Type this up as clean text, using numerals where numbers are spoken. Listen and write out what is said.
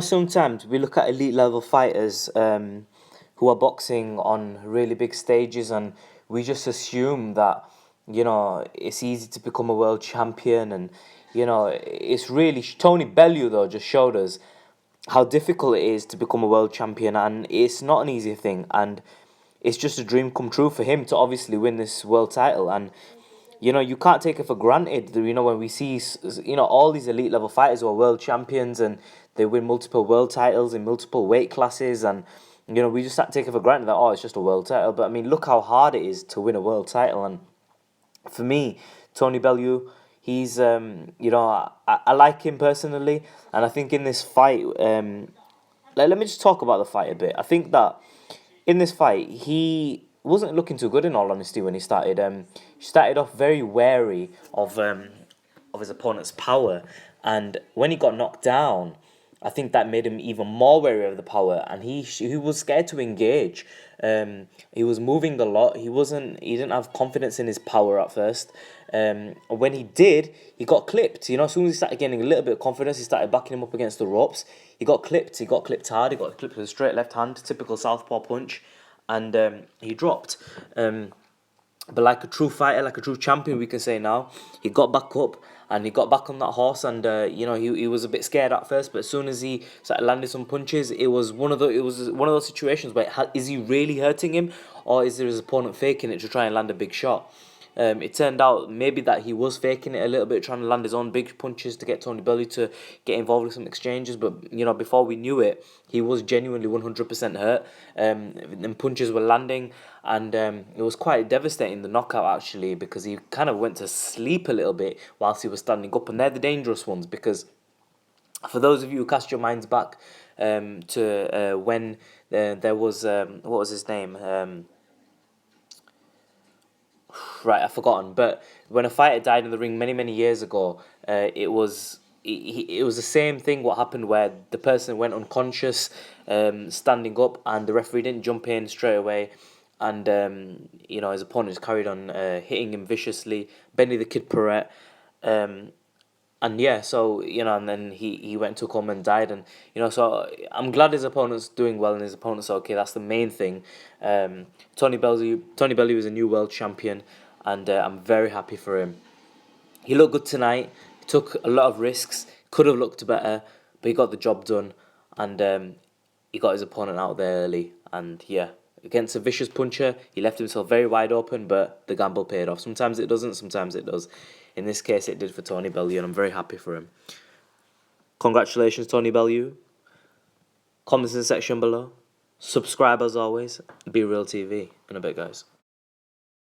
Sometimes we look at elite level fighters who are boxing on really big stages, and we just assume that, it's easy to become a world champion. And, it's really. Tony Bellew, though, just showed us how difficult it is to become a world champion, and it's not an easy thing. And it's just a dream come true for him to obviously win this world title. And you can't take it for granted. When we see, all these elite level fighters who are world champions and they win multiple world titles in multiple weight classes, and we just start taking for granted that, it's just a world title. But I mean, look how hard it is to win a world title. And for me, Tony Bellew, he's I like him personally, and I think in this fight, let me just talk about the fight a bit. I think that in this fight, he wasn't looking too good, in all honesty, when he started. He started off very wary of his opponent's power, and when he got knocked down, I think that made him even more wary of the power, and he was scared to engage. He was moving a lot. He didn't have confidence in his power at first. When he did, he got clipped. As soon as he started getting a little bit of confidence, he started backing him up against the ropes. He got clipped. He got clipped hard. He got clipped with a straight left hand, typical southpaw punch, and he dropped. But like a true fighter, like a true champion, we can say now, he got back up and he got back on that horse. And he was a bit scared at first, but as soon as he started landing some punches, it was one of those situations where, is he really hurting him, or is there his opponent faking it to try and land a big shot? It turned out maybe that he was faking it a little bit, trying to land his own big punches to get Tony Bellew to get involved with some exchanges. But before we knew it, he was genuinely 100% hurt. And punches were landing, and it was quite devastating, the knockout, actually, because he kind of went to sleep a little bit whilst he was standing up. And they're the dangerous ones, because for those of you who cast your minds back to when there was what was his name? Right, I've forgotten. But when a fighter died in the ring many, many years ago, it was the same thing. What happened, where the person went unconscious, standing up, and the referee didn't jump in straight away, and his opponent just carried on hitting him viciously. Benny the Kid Perrette. And yeah, so and then he went to home and died. And so I'm glad his opponent's doing well and his opponent's okay. That's the main thing. Tony Bellew is a new world champion, and I'm very happy for him. He looked good tonight. He took a lot of risks. Could have looked better, but he got the job done, and he got his opponent out there early. And yeah, against a vicious puncher, he left himself very wide open, but the gamble paid off. Sometimes it doesn't, sometimes it does. In this case, it did for Tony Bellew, and I'm very happy for him. Congratulations, Tony Bellew. Comments in the section below. Subscribe as always. Be Real TV. In a bit, guys.